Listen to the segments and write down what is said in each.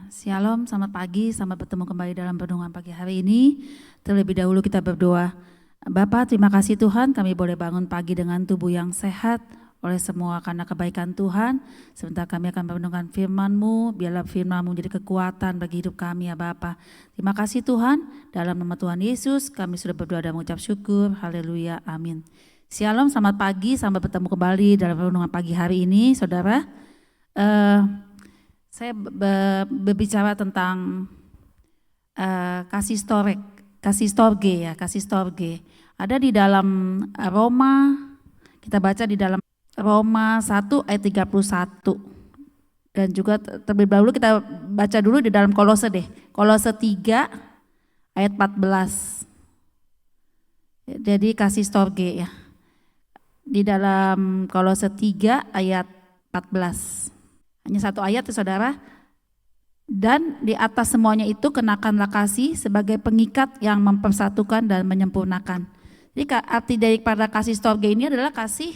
Shalom, selamat pagi, selamat bertemu kembali dalam renungan pagi hari ini. Terlebih dahulu kita berdoa. Bapa, terima kasih Tuhan, kami boleh bangun pagi dengan tubuh yang sehat oleh semua karena kebaikan Tuhan. Sebentar kami akan merenungkan firman-Mu, biarlah firman-Mu menjadi kekuatan bagi hidup kami ya Bapa. Terima kasih Tuhan, dalam nama Tuhan Yesus kami sudah berdoa dan mengucap syukur. Haleluya, amin. Shalom, selamat pagi, selamat bertemu kembali dalam renungan pagi hari ini, saudara. Saya berbicara tentang kasih storge. Ada di dalam Roma, kita baca di dalam Roma 1 ayat 31. Dan juga terlebih dahulu kita baca dulu di dalam Kolose 3 ayat 14. Jadi kasih storge ya. Di dalam Kolose 3 ayat 14. Hanya satu ayat ya saudara. Dan di atas semuanya itu kenakanlah kasih sebagai pengikat yang mempersatukan dan menyempurnakan. Jadi arti daripada kasih storge ini adalah kasih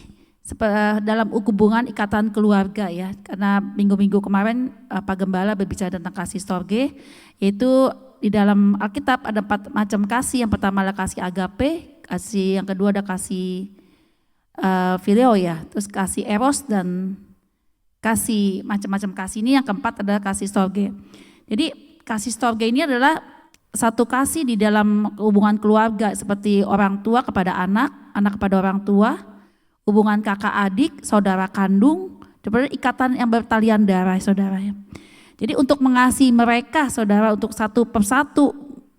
dalam hubungan ikatan keluarga ya. Karena minggu-minggu kemarin Pak Gembala berbicara tentang kasih storge, yaitu di dalam Alkitab ada 4 macam kasih. Yang pertama adalah kasih agape, kasih yang kedua ada kasih phileo ya, terus kasih eros dan kasih macam-macam kasih. Ini yang keempat adalah kasih storge. Jadi kasih storge ini adalah satu kasih di dalam hubungan keluarga seperti orang tua kepada anak, anak kepada orang tua, hubungan kakak adik, saudara kandung, seperti ikatan yang bertalian darah saudara ya. Jadi untuk mengasihi mereka saudara untuk satu persatu,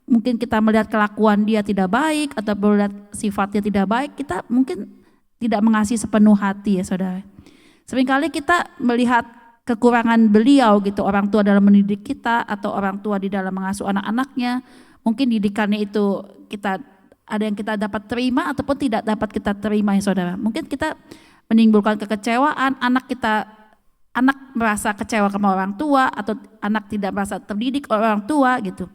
mungkin kita melihat kelakuan dia tidak baik atau melihat sifatnya tidak baik, kita mungkin tidak mengasihi sepenuh hati ya saudara. Seringkali kita melihat kekurangan beliau gitu, orang tua dalam mendidik kita atau orang tua di dalam mengasuh anak-anaknya. Mungkin didikannya itu kita ada yang kita dapat terima ataupun tidak dapat kita terima ya saudara. Mungkin kita menimbulkan kekecewaan, anak merasa kecewa sama orang tua atau anak tidak merasa terdidik oleh orang tua gitu.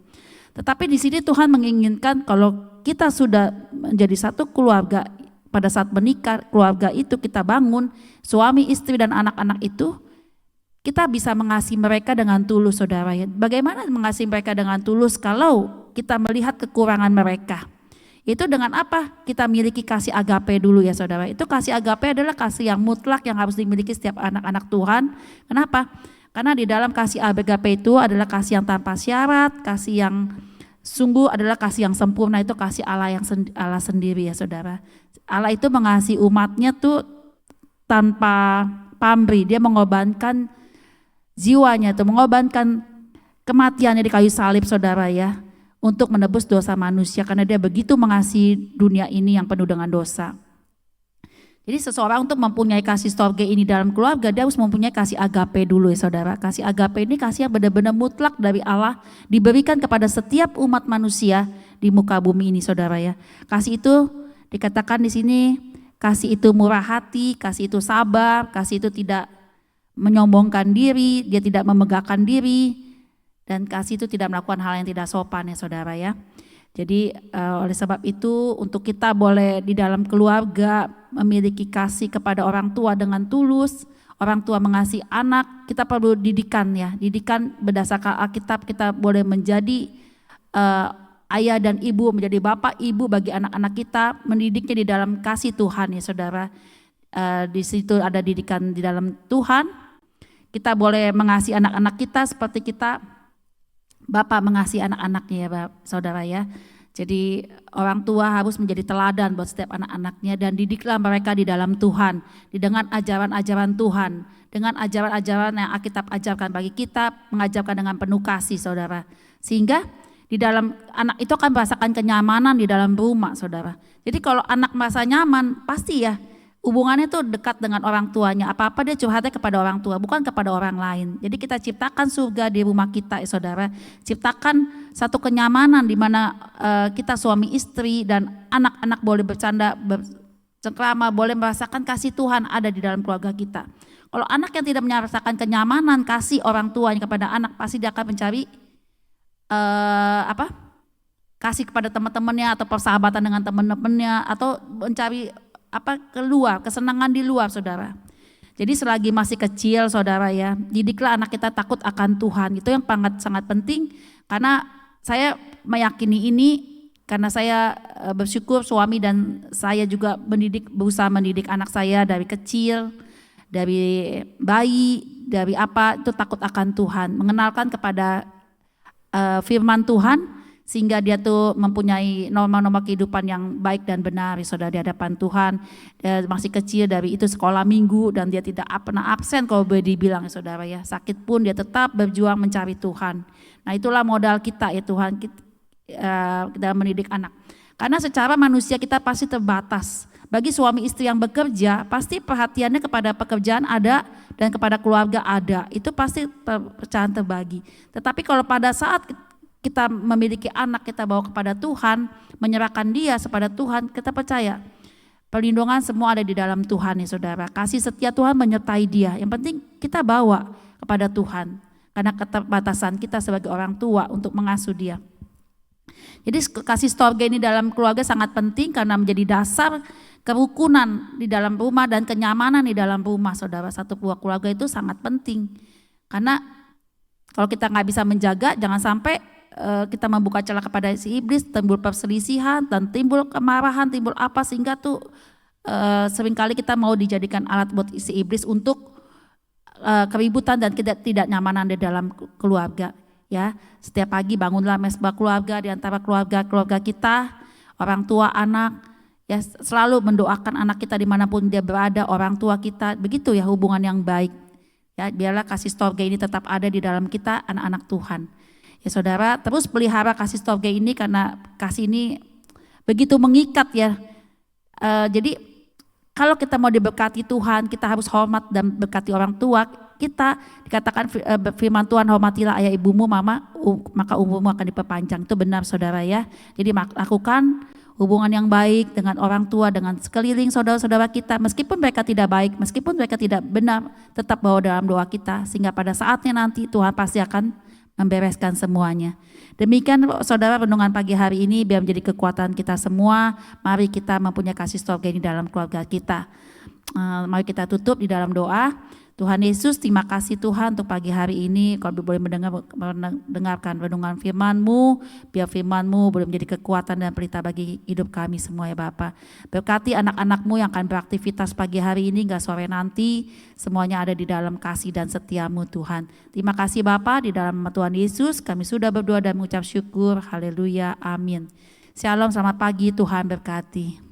Tetapi di sini Tuhan menginginkan kalau kita sudah menjadi satu keluarga, pada saat menikah, keluarga itu kita bangun, suami, istri dan anak-anak itu, kita bisa mengasihi mereka dengan tulus saudara ya. Bagaimana mengasihi mereka dengan tulus kalau kita melihat kekurangan mereka? Itu dengan apa? Kita miliki kasih agape dulu ya saudara. Itu kasih agape adalah kasih yang mutlak yang harus dimiliki setiap anak-anak Tuhan. Kenapa? Karena di dalam kasih agape itu adalah kasih yang tanpa syarat, kasih yang sungguh adalah kasih yang sempurna, itu kasih Allah yang Allah sendiri ya saudara. Allah itu mengasihi umatnya tuh tanpa pamrih, dia mengorbankan jiwanya tuh, mengorbankan kematiannya di kayu salib saudara ya, untuk menebus dosa manusia karena dia begitu mengasihi dunia ini yang penuh dengan dosa. Jadi seseorang untuk mempunyai kasih storge ini dalam keluarga, dia harus mempunyai kasih agape dulu ya saudara. Kasih agape ini kasih yang benar-benar mutlak dari Allah, diberikan kepada setiap umat manusia di muka bumi ini saudara ya. Kasih itu dikatakan di sini, kasih itu murah hati, kasih itu sabar, kasih itu tidak menyombongkan diri, dia tidak memegahkan diri, dan kasih itu tidak melakukan hal yang tidak sopan ya saudara ya. Jadi oleh sebab itu untuk kita boleh di dalam keluarga memiliki kasih kepada orang tua dengan tulus, orang tua mengasihi anak, kita perlu didikan ya, didikan berdasarkan Alkitab. Kita boleh menjadi ayah dan ibu, menjadi bapak ibu bagi anak-anak kita, mendidiknya di dalam kasih Tuhan ya saudara. Di situ ada didikan di dalam Tuhan. Kita boleh mengasihi anak-anak kita seperti kita bapak mengasihi anak-anaknya ya saudara ya. Jadi orang tua harus menjadi teladan buat setiap anak-anaknya dan didiklah mereka di dalam Tuhan, dengan ajaran-ajaran Tuhan, dengan ajaran-ajaran yang Alkitab ajarkan bagi kita, mengajarkan dengan penuh kasih saudara. Sehingga di dalam anak itu akan merasakan kenyamanan di dalam rumah saudara. Jadi kalau anak merasa nyaman pasti ya hubungannya tuh dekat dengan orang tuanya, apa-apa dia curhatnya kepada orang tua, bukan kepada orang lain. Jadi kita ciptakan surga di rumah kita ya saudara, ciptakan satu kenyamanan di mana kita suami istri dan anak-anak boleh bercanda, bercengkrama, boleh merasakan kasih Tuhan ada di dalam keluarga kita. Kalau anak yang tidak merasakan kenyamanan kasih orang tuanya kepada anak, pasti dia akan mencari kasih kepada teman-temannya atau persahabatan dengan teman-temannya atau mencari keluar, kesenangan di luar saudara. Jadi selagi masih kecil saudara ya, didiklah anak kita takut akan Tuhan. Itu yang sangat penting, karena saya meyakini ini, karena saya bersyukur suami dan saya juga berusaha mendidik anak saya dari kecil, dari bayi, dari apa itu takut akan Tuhan, mengenalkan kepada firman Tuhan, sehingga dia tuh mempunyai norma-norma kehidupan yang baik dan benar ya saudara di hadapan Tuhan. Dia masih kecil, dari itu sekolah minggu, dan dia tidak pernah absen kalau boleh dibilang ya saudara ya. Sakit pun dia tetap berjuang mencari Tuhan. Nah itulah modal kita ya Tuhan, kita mendidik anak. Karena secara manusia kita pasti terbatas. Bagi suami istri yang bekerja, pasti perhatiannya kepada pekerjaan ada dan kepada keluarga ada. Itu pasti pecahan terbagi. Tetapi kalau pada saat kita memiliki anak, kita bawa kepada Tuhan, menyerahkan dia kepada Tuhan, kita percaya perlindungan semua ada di dalam Tuhan ya saudara. Kasih setia Tuhan menyertai dia. Yang penting kita bawa kepada Tuhan, karena keterbatasan kita sebagai orang tua untuk mengasuh dia. Jadi kasih storge ini dalam keluarga sangat penting, karena menjadi dasar kerukunan di dalam rumah dan kenyamanan di dalam rumah saudara. Satu buah keluarga itu sangat penting, karena kalau kita nggak bisa menjaga, jangan sampai kita membuka celah kepada si iblis, timbul perselisihan dan timbul kemarahan, timbul apa, sehingga tuh seringkali kita mau dijadikan alat buat si iblis untuk keributan dan tidak nyamanan di dalam keluarga ya. Setiap pagi bangunlah mesbah keluarga, di antara keluarga kita, orang tua, anak ya, selalu mendoakan anak kita dimanapun dia berada, orang tua kita, begitu ya hubungan yang baik ya. Biarlah kasih storge ini tetap ada di dalam kita, anak-anak Tuhan. Ya saudara, terus pelihara kasih storge ini, karena kasih ini begitu mengikat ya. Jadi kalau kita mau diberkati Tuhan, kita harus hormat dan berkati orang tua kita. Dikatakan firman Tuhan, hormatilah ayah ibumu mama, maka umurmu akan diperpanjang. Itu benar saudara ya. Jadi lakukan hubungan yang baik dengan orang tua, dengan sekeliling saudara-saudara kita. Meskipun mereka tidak baik, meskipun mereka tidak benar, tetap bawa dalam doa kita, sehingga pada saatnya nanti Tuhan pasti akan membereskan semuanya. Demikian saudara renungan pagi hari ini, biar menjadi kekuatan kita semua. Mari kita mempunyai kasih storge ini dalam keluarga kita. Mari kita tutup di dalam doa. Tuhan Yesus, terima kasih Tuhan untuk pagi hari ini. Kalau boleh mendengarkan renungan firman-Mu, biar firman-Mu boleh menjadi kekuatan dan pelita bagi hidup kami semua ya Bapa. Berkati anak-anak-Mu yang akan beraktivitas pagi hari ini hingga sore nanti, semuanya ada di dalam kasih dan setia-Mu Tuhan. Terima kasih Bapa, di dalam nama Tuhan Yesus kami sudah berdoa dan mengucap syukur. Haleluya, amin. Shalom, selamat pagi, Tuhan berkati.